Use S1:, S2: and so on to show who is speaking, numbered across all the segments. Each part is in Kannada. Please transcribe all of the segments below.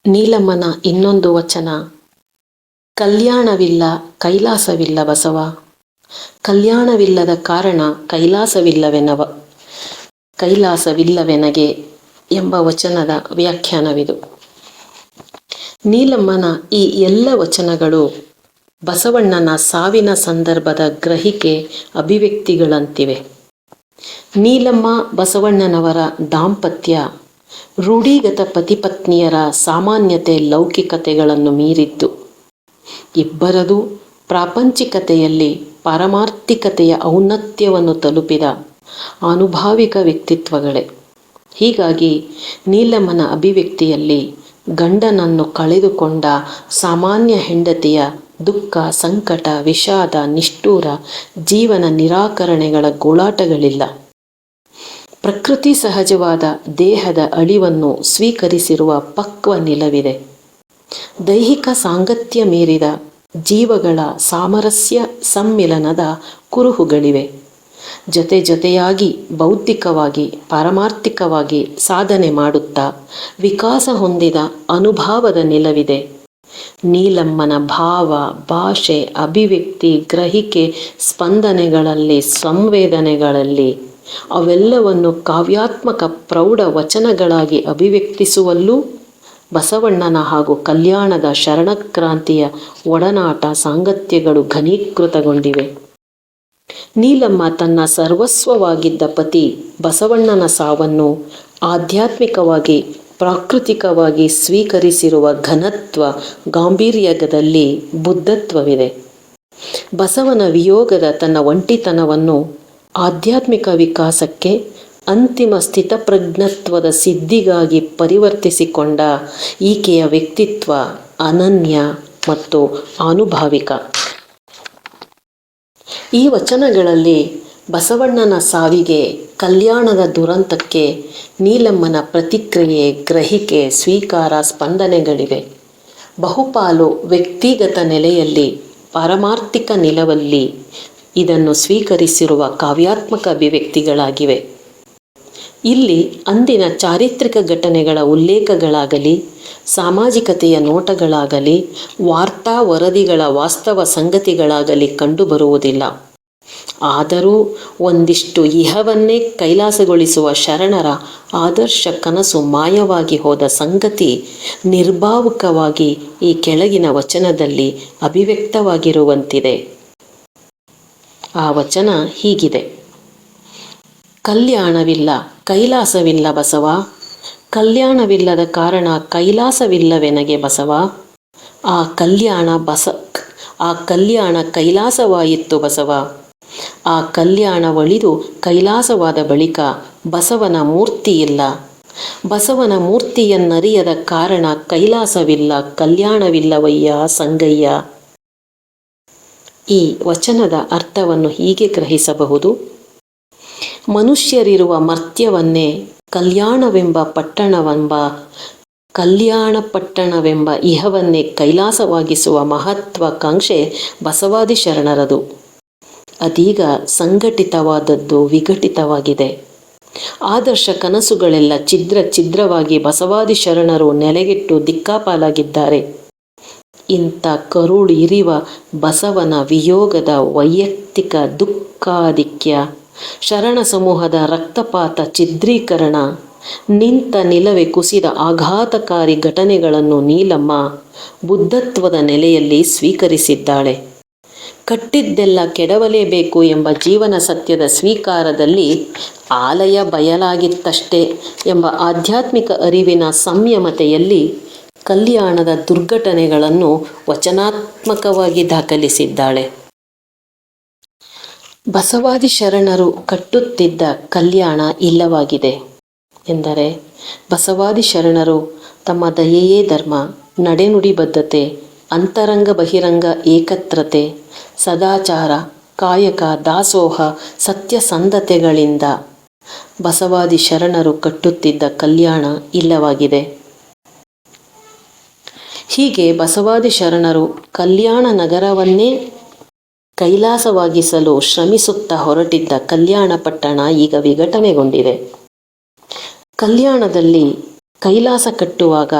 S1: ನೀಲಮ್ಮನ ಇನ್ನೊಂದು ವಚನ. ಕಲ್ಯಾಣವಿಲ್ಲ ಕೈಲಾಸವಿಲ್ಲ ಬಸವ, ಕಲ್ಯಾಣವಿಲ್ಲದ ಕಾರಣ ಕೈಲಾಸವಿಲ್ಲವೆನಗೆ ಎಂಬ ವಚನದ ವ್ಯಾಖ್ಯಾನವಿದು. ನೀಲಮ್ಮನ ಈ ಎಲ್ಲ ವಚನಗಳು ಬಸವಣ್ಣನ ಸಾವಿನ ಸಂದರ್ಭದ ಗ್ರಹಿಕೆ ಅಭಿವ್ಯಕ್ತಿಗಳಂತಿವೆ. ನೀಲಮ್ಮ ಬಸವಣ್ಣನವರ ದಾಂಪತ್ಯ ರೂಢಿಗತ ಪತಿಪತ್ನಿಯರ ಸಾಮಾನ್ಯತೆ ಲೌಕಿಕತೆಗಳನ್ನು ಮೀರಿದ್ದು. ಇಬ್ಬರದು ಪ್ರಾಪಂಚಿಕತೆಯಲ್ಲಿ ಪಾರಮಾರ್ಥಿಕತೆಯ ಔನ್ನತ್ಯವನ್ನು ತಲುಪಿದ ಆನುಭಾವಿಕ ವ್ಯಕ್ತಿತ್ವಗಳೇ. ಹೀಗಾಗಿ ನೀಲಮ್ಮನ ಅಭಿವ್ಯಕ್ತಿಯಲ್ಲಿ ಗಂಡನನ್ನು ಕಳೆದುಕೊಂಡ ಸಾಮಾನ್ಯ ಹೆಂಡತಿಯ ದುಃಖ, ಸಂಕಟ, ವಿಷಾದ, ನಿಷ್ಠೂರ ಜೀವನ ನಿರಾಕರಣೆಗಳ ಗೋಳಾಟಗಳಿಲ್ಲ. ಪ್ರಕೃತಿ ಸಹಜವಾದ ದೇಹದ ಅಳಿವನ್ನು ಸ್ವೀಕರಿಸಿರುವ ಪಕ್ವ ನಿಲವಿದೆ. ದೈಹಿಕ ಸಾಂಗತ್ಯ ಮೀರಿದ ಜೀವಗಳ ಸಾಮರಸ್ಯ ಸಮ್ಮಿಲನದ ಕುರುಹುಗಳಿವೆ. ಜೊತೆಯಾಗಿ ಬೌದ್ಧಿಕವಾಗಿ ಪಾರಮಾರ್ಥಿಕವಾಗಿ ಸಾಧನೆ ಮಾಡುತ್ತಾ ವಿಕಾಸ ಹೊಂದಿದ ಅನುಭಾವದ ನಿಲವಿದೆ. ನೀಲಮ್ಮನ ಭಾವ, ಭಾಷೆ, ಅಭಿವ್ಯಕ್ತಿ, ಗ್ರಹಿಕೆ, ಸ್ಪಂದನೆಗಳಲ್ಲಿ, ಸಂವೇದನೆಗಳಲ್ಲಿ ಅವೆಲ್ಲವನ್ನು ಕಾವ್ಯಾತ್ಮಕ ಪ್ರೌಢ ವಚನಗಳಾಗಿ ಅಭಿವ್ಯಕ್ತಿಸುವಲ್ಲೂ ಬಸವಣ್ಣನ ಹಾಗೂ ಕಲ್ಯಾಣದ ಶರಣಕ್ರಾಂತಿಯ ಒಡನಾಟ ಸಾಂಗತ್ಯಗಳು ಘನೀಕೃತಗೊಂಡಿವೆ. ನೀಲಮ್ಮ ತನ್ನ ಸರ್ವಸ್ವವಾಗಿದ್ದ ಪತಿ ಬಸವಣ್ಣನ ಸಾವನ್ನು ಆಧ್ಯಾತ್ಮಿಕವಾಗಿ ಪ್ರಾಕೃತಿಕವಾಗಿ ಸ್ವೀಕರಿಸಿರುವ ಘನತ್ವ ಗಾಂಭೀರ್ಯದಲ್ಲಿ ಬುದ್ಧತ್ವವಿದೆ. ಬಸವನ ವಿಯೋಗದ ತನ್ನ ಒಂಟಿತನವನ್ನು ಆಧ್ಯಾತ್ಮಿಕ ವಿಕಾಸಕ್ಕೆ, ಅಂತಿಮ ಸ್ಥಿತಪ್ರಜ್ಞತ್ವದ ಸಿದ್ಧಿಗಾಗಿ ಪರಿವರ್ತಿಸಿಕೊಂಡ ಈಕೆಯ ವ್ಯಕ್ತಿತ್ವ ಅನನ್ಯ ಮತ್ತು ಆನುಭಾವಿಕ. ಈ ವಚನಗಳಲ್ಲಿ ಬಸವಣ್ಣನ ಸಾವಿಗೆ, ಕಲ್ಯಾಣದ ದುರಂತಕ್ಕೆ ನೀಲಮ್ಮನ ಪ್ರತಿಕ್ರಿಯೆ, ಗ್ರಹಿಕೆ, ಸ್ವೀಕಾರ, ಸ್ಪಂದನೆಗಳಿವೆ. ಬಹುಪಾಲು ವ್ಯಕ್ತಿಗತ ನೆಲೆಯಲ್ಲಿ, ಪಾರಮಾರ್ಥಿಕ ನಿಲುವಲ್ಲಿ ಇದನ್ನು ಸ್ವೀಕರಿಸಿರುವ ಕಾವ್ಯಾತ್ಮಕ ಅಭಿವ್ಯಕ್ತಿಗಳಾಗಿವೆ. ಇಲ್ಲಿ ಅಂದಿನ ಚಾರಿತ್ರಿಕ ಘಟನೆಗಳ ಉಲ್ಲೇಖಗಳಾಗಲಿ, ಸಾಮಾಜಿಕತೆಯ ನೋಟಗಳಾಗಲಿ, ವಾರ್ತಾ ವರದಿಗಳ ವಾಸ್ತವ ಸಂಗತಿಗಳಾಗಲಿ ಕಂಡುಬರುವುದಿಲ್ಲ. ಆದರೂ ಒಂದಿಷ್ಟು ಇಹವನ್ನೇ ಕೈಲಾಸಗೊಳಿಸುವ ಶರಣರ ಆದರ್ಶ ಕನಸು ಮಾಯವಾಗಿ ಹೋದ ಸಂಗತಿ ನಿರ್ಭಾವುಕವಾಗಿ ಈ ಕೆಳಗಿನ ವಚನದಲ್ಲಿ ಅಭಿವ್ಯಕ್ತವಾಗಿರುವಂತಿದೆ. ಆ ವಚನ ಹೀಗಿದೆ. ಕಲ್ಯಾಣವಿಲ್ಲ ಕೈಲಾಸವಿಲ್ಲ ಬಸವ, ಕಲ್ಯಾಣವಿಲ್ಲದ ಕಾರಣ ಕೈಲಾಸವಿಲ್ಲವೆನಗೆ ಬಸವ. ಆ ಕಲ್ಯಾಣ ಕೈಲಾಸವಾಯಿತು ಬಸವ. ಆ ಕಲ್ಯಾಣವಳಿದು ಕೈಲಾಸವಾದ ಬಳಿಕ ಬಸವನ ಮೂರ್ತಿಯಿಲ್ಲ. ಬಸವನ ಮೂರ್ತಿಯನ್ನರಿಯದ ಕಾರಣ ಕೈಲಾಸವಿಲ್ಲ, ಕಲ್ಯಾಣವಿಲ್ಲವಯ್ಯ ಸಂಗಯ್ಯ. ಈ ವಚನದ ಅರ್ಥವನ್ನು ಹೀಗೆ ಗ್ರಹಿಸಬಹುದು. ಮನುಷ್ಯರಿರುವ ಮರ್ತ್ಯವನ್ನೇ ಕಲ್ಯಾಣ ಪಟ್ಟಣವೆಂಬ ಇಹವನ್ನೇ ಕೈಲಾಸವಾಗಿಸುವ ಮಹತ್ವಾಕಾಂಕ್ಷೆ ಬಸವಾದಿ ಶರಣರದು. ಅದೀಗ ಸಂಘಟಿತವಾದದ್ದು ವಿಘಟಿತವಾಗಿದೆ. ಆದರ್ಶ ಕನಸುಗಳೆಲ್ಲ ಛಿದ್ರವಾಗಿ ಬಸವಾದಿ ಶರಣರು ನೆಲೆಗೆಟ್ಟು ದಿಕ್ಕಾಪಾಲಾಗಿದ್ದಾರೆ. ಇಂಥ ಕರುಳಿರಿವ ಬಸವನ ವಿಯೋಗದ ವೈಯಕ್ತಿಕ ದುಃಖಾಧಿಕ್ಯ, ಶರಣ ಸಮೂಹದ ರಕ್ತಪಾತ, ಛಿದ್ರೀಕರಣ, ನಿಂತ ನಿಲವೆ ಕುಸಿದ ಆಘಾತಕಾರಿ ಘಟನೆಗಳನ್ನು ನೀಲಮ್ಮ ಬುದ್ಧತ್ವದ ನೆಲೆಯಲ್ಲಿ ಸ್ವೀಕರಿಸಿದ್ದಾಳೆ. ಕಟ್ಟಿದ್ದೆಲ್ಲ ಕೆಡವಲೇಬೇಕು ಎಂಬ ಜೀವನ ಸತ್ಯದ ಸ್ವೀಕಾರದಲ್ಲಿ ಆಲಯ ಬಯಲಾಗಿತ್ತಷ್ಟೇ ಎಂಬ ಆಧ್ಯಾತ್ಮಿಕ ಅರಿವಿನ ಸಂಯಮತೆಯಲ್ಲಿ ಕಲ್ಯಾಣದ ದುರ್ಘಟನೆಗಳನ್ನು ವಚನಾತ್ಮಕವಾಗಿ ದಾಖಲಿಸಿದ್ದಾಳೆ. ಬಸವಾದಿ ಶರಣರು ಕಟ್ಟುತ್ತಿದ್ದ ಕಲ್ಯಾಣ ಇಲ್ಲವಾಗಿದೆ ಎಂದರೆ ಬಸವಾದಿ ಶರಣರು ತಮ್ಮ ದಯೆಯೇ ಧರ್ಮ, ನಡೆನುಡಿ ಬದ್ಧತೆ, ಅಂತರಂಗ ಬಹಿರಂಗ ಏಕತ್ರತೆ, ಸದಾಚಾರ, ಕಾಯಕ, ದಾಸೋಹ, ಸತ್ಯಸಂಧತೆಗಳಿಂದ ಬಸವಾದಿ ಶರಣರು ಕಟ್ಟುತ್ತಿದ್ದ ಕಲ್ಯಾಣ ಇಲ್ಲವಾಗಿದೆ. ಹೀಗೆ ಬಸವಾದಿ ಶರಣರು ಕಲ್ಯಾಣ ನಗರವನ್ನೇ ಕೈಲಾಸವಾಗಿಸಲು ಶ್ರಮಿಸುತ್ತಾ ಹೊರಟಿದ್ದ ಕಲ್ಯಾಣ ಪಟ್ಟಣ ಈಗ ವಿಘಟನೆಗೊಂಡಿದೆ. ಕಲ್ಯಾಣದಲ್ಲಿ ಕೈಲಾಸ ಕಟ್ಟುವಾಗ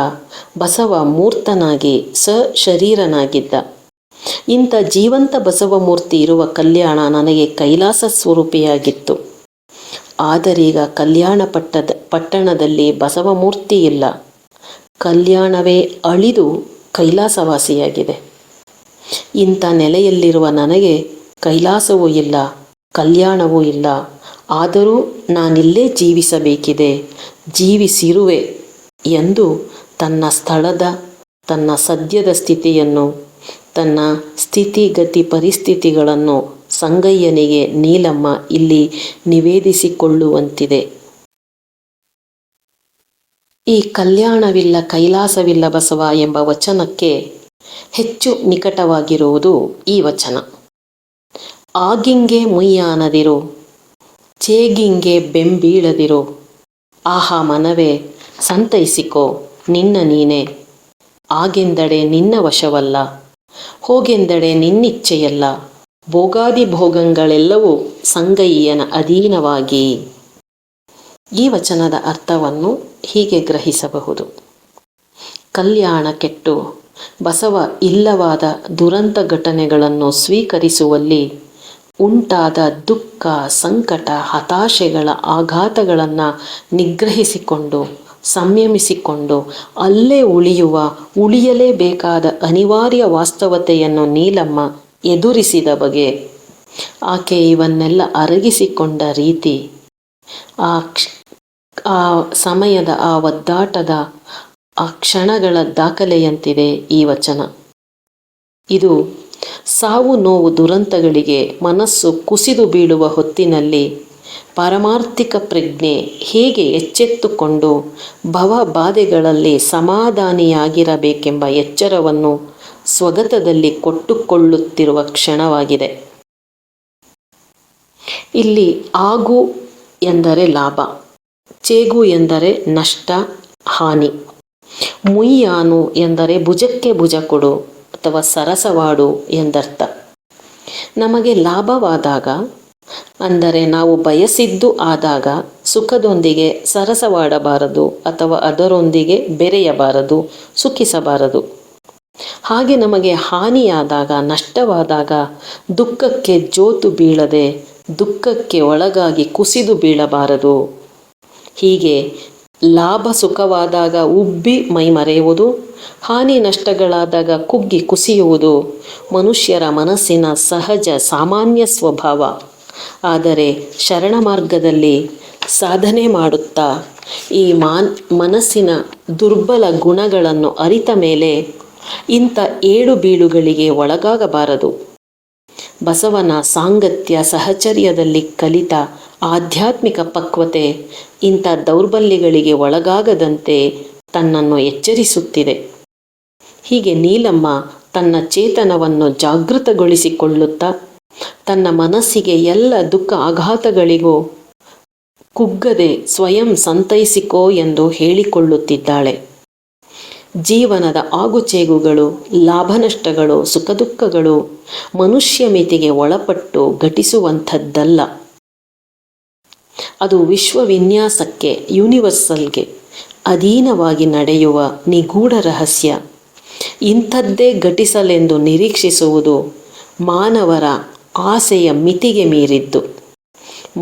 S1: ಬಸವ ಮೂರ್ತನಾಗಿ ಸಶರೀರನಾಗಿದ್ದ. ಇಂಥ ಜೀವಂತ ಬಸವ ಮೂರ್ತಿ ಇರುವ ಕಲ್ಯಾಣ ನನಗೆ ಕೈಲಾಸ ಸ್ವರೂಪಿಯಾಗಿತ್ತು. ಆದರೀಗ ಕಲ್ಯಾಣ ಪಟ್ಟಣದಲ್ಲಿ ಬಸವ ಮೂರ್ತಿ ಇಲ್ಲ. ಕಲ್ಯಾಣವೇ ಅಳಿದು ಕೈಲಾಸವಾಸಿಯಾಗಿದೆ. ಇಂಥ ನೆಲೆಯಲ್ಲಿರುವ ನನಗೆ ಕೈಲಾಸವೂ ಇಲ್ಲ, ಕಲ್ಯಾಣವೂ ಇಲ್ಲ. ಆದರೂ ನಾನಿಲ್ಲೇ ಜೀವಿಸಬೇಕಿದೆ, ಜೀವಿಸಿರುವೆ ಎಂದು ತನ್ನ ಸ್ಥಳದ, ತನ್ನ ಸದ್ಯದ ಸ್ಥಿತಿಯನ್ನು, ತನ್ನ ಸ್ಥಿತಿಗತಿ ಪರಿಸ್ಥಿತಿಗಳನ್ನು ಸಂಗಯ್ಯನಿಗೆ ನೀಲಮ್ಮ ಇಲ್ಲಿ ನಿವೇದಿಸಿಕೊಳ್ಳುವಂತಿದೆ. ಈ ಕಲ್ಯಾಣವಿಲ್ಲ ಕೈಲಾಸವಿಲ್ಲ ಬಸವ ಎಂಬ ವಚನಕ್ಕೆ ಹೆಚ್ಚು ನಿಕಟವಾಗಿರುವುದು ಈ ವಚನ. ಆಗಿಂಗೆ ಮುಯ್ಯಾನದಿರು, ಚೇಗಿಂಗೆ ಬೆಂಬೀಳದಿರು. ಆಹಾ ಮನವೇ ಸಂತೈಸಿಕೋ ನಿನ್ನ ನೀನೆ. ಆಗೆಂದಡೆ ನಿನ್ನ ವಶವಲ್ಲ, ಹೋಗೆಂದಡೆ ನಿನ್ನಿಚ್ಛೆಯಲ್ಲ. ಭೋಗಾದಿ ಭೋಗಗಳೆಲ್ಲವೂ ಸಂಗಯ್ಯನ ಅಧೀನವಾಗಿ. ಈ ವಚನದ ಅರ್ಥವನ್ನು ಹೀಗೆ ಗ್ರಹಿಸಬಹುದು. ಕಲ್ಯಾಣ ಕೆಟ್ಟು ಬಸವ ಇಲ್ಲವಾದ ದುರಂತ ಘಟನೆಗಳನ್ನು ಸ್ವೀಕರಿಸುವಲ್ಲಿ ಉಂಟಾದ ದುಃಖ, ಸಂಕಟ, ಹತಾಶೆಗಳ ಆಘಾತಗಳನ್ನು ನಿಗ್ರಹಿಸಿಕೊಂಡು ಸಂಯಮಿಸಿಕೊಂಡು ಅಲ್ಲೇ ಉಳಿಯಲೇಬೇಕಾದ ಅನಿವಾರ್ಯ ವಾಸ್ತವತೆಯನ್ನು ನೀಲಮ್ಮ ಎದುರಿಸಿದ ಬಗೆ, ಆಕೆ ಇವನ್ನೆಲ್ಲ ಅರಗಿಸಿಕೊಂಡ ರೀತಿ, ಆ ಸಮಯದ ಆ ಒದ್ದಾಟದ ಆ ಕ್ಷಣಗಳ ದಾಖಲೆಯಂತಿದೆ ಈ ವಚನ. ಇದು ಸಾವು ನೋವು ದುರಂತಗಳಿಗೆ ಮನಸ್ಸು ಕುಸಿದು ಬೀಳುವ ಹೊತ್ತಿನಲ್ಲಿ ಪಾರಮಾರ್ಥಿಕ ಪ್ರಜ್ಞೆ ಹೇಗೆ ಎಚ್ಚೆತ್ತುಕೊಂಡು ಭವಬಾಧೆಗಳಲ್ಲಿ ಸಮಾಧಾನಿಯಾಗಿರಬೇಕೆಂಬ ಎಚ್ಚರವನ್ನು ಸ್ವಗತದಲ್ಲಿ ಕೊಟ್ಟುಕೊಳ್ಳುತ್ತಿರುವ ಕ್ಷಣವಾಗಿದೆ. ಇಲ್ಲಿ ಆಗು ಎಂದರೆ ಲಾಭ, ಚೇಗು ಎಂದರೆ ನಷ್ಟ, ಹಾನಿ, ಮುಯ್ಯಾನು ಎಂದರೆ ಭುಜಕ್ಕೆ ಭುಜ ಕೊಡು ಅಥವಾ ಸರಸವಾಡು ಎಂದರ್ಥ. ನಮಗೆ ಲಾಭವಾದಾಗ, ಅಂದರೆ ನಾವು ಬಯಸಿದ್ದು ಆದಾಗ ಸುಖದೊಂದಿಗೆ ಸರಸವಾಡಬಾರದು ಅಥವಾ ಅದರೊಂದಿಗೆ ಬೆರೆಯಬಾರದು, ಸುಖಿಸಬಾರದು. ಹಾಗೆ ನಮಗೆ ಹಾನಿಯಾದಾಗ, ನಷ್ಟವಾದಾಗ ದುಃಖಕ್ಕೆ ಜೋತು ಬೀಳದೆ ದುಃಖಕ್ಕೆ ಒಳಗಾಗಿ ಕುಸಿದು ಬೀಳಬಾರದು. ಹೀಗೆ ಲಾಭ ಸುಖವಾದಾಗ ಉಬ್ಬಿ ಮೈಮರೆಯುವುದು, ಹಾನಿ ನಷ್ಟಗಳಾದಾಗ ಕುಗ್ಗಿ ಕುಸಿಯುವುದು ಮನುಷ್ಯರ ಮನಸ್ಸಿನ ಸಹಜ ಸಾಮಾನ್ಯ ಸ್ವಭಾವ. ಆದರೆ ಶರಣ ಮಾರ್ಗದಲ್ಲಿ ಸಾಧನೆ ಮಾಡುತ್ತಾ ಈ ಮನಸ್ಸಿನ ದುರ್ಬಲ ಗುಣಗಳನ್ನು ಅರಿತ ಮೇಲೆ ಇಂಥ ಏಳು ಬೀಳುಗಳಿಗೆ ಒಳಗಾಗಬಾರದು. ಬಸವನ ಸಾಂಗತ್ಯ ಸಹಚರ್ಯದಲ್ಲಿ ಕಲಿತ ಆಧ್ಯಾತ್ಮಿಕ ಪಕ್ವತೆ ಇಂಥ ದೌರ್ಬಲ್ಯಗಳಿಗೆ ಒಳಗಾಗದಂತೆ ತನ್ನನ್ನು ಎಚ್ಚರಿಸುತ್ತಿದೆ. ಹೀಗೆ ನೀಲಮ್ಮ ತನ್ನ ಚೇತನವನ್ನು ಜಾಗೃತಗೊಳಿಸಿಕೊಳ್ಳುತ್ತಾ ತನ್ನ ಮನಸ್ಸಿಗೆ ಎಲ್ಲ ದುಃಖ ಆಘಾತಗಳಿಗೂ ಕುಗ್ಗದೆ ಸ್ವಯಂ ಸಂತೈಸಿಕೋ ಎಂದು ಹೇಳಿಕೊಳ್ಳುತ್ತಿದ್ದಾಳೆ. ಜೀವನದ ಆಗುಚೇಗುಗಳು, ಲಾಭ ನಷ್ಟಗಳು, ಸುಖ ದುಃಖಗಳು ಮನುಷ್ಯ ಮಿತಿಗೆ ಒಳಪಟ್ಟು ಘಟಿಸುವಂಥದ್ದಲ್ಲ. ಅದು ವಿಶ್ವವಿನ್ಯಾಸಕ್ಕೆ, ಯೂನಿವರ್ಸಲ್ಗೆ ಅಧೀನವಾಗಿ ನಡೆಯುವ ನಿಗೂಢ ರಹಸ್ಯ. ಇಂಥದ್ದೇ ಘಟಿಸಲೆಂದು ನಿರೀಕ್ಷಿಸುವುದು ಮಾನವರ ಆಸೆಯ ಮಿತಿಗೆ ಮೀರಿದ್ದು.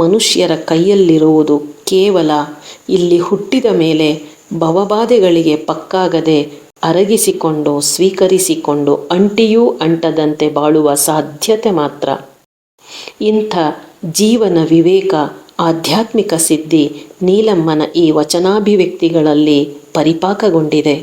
S1: ಮನುಷ್ಯರ ಕೈಯಲ್ಲಿರುವುದು ಕೇವಲ ಇಲ್ಲಿ ಹುಟ್ಟಿದ ಮೇಲೆ ಭವಬಾಧೆಗಳಿಗೆ ಪಕ್ಕಾಗದೆ ಅರಗಿಸಿಕೊಂಡು ಸ್ವೀಕರಿಸಿಕೊಂಡು ಅಂಟಿಯೂ ಅಂಟದಂತೆ ಬಾಳುವ ಸಾಧ್ಯತೆ ಮಾತ್ರ. ಇಂಥ ಜೀವನ ವಿವೇಕ, ಆಧ್ಯಾತ್ಮಿಕ ಸಿದ್ಧಿ ನೀಲಮ್ಮನ ಈ ವಚನಾಭಿವ್ಯಕ್ತಿಗಳಲ್ಲಿ ಪರಿಪಾಕಗೊಂಡಿದೆ.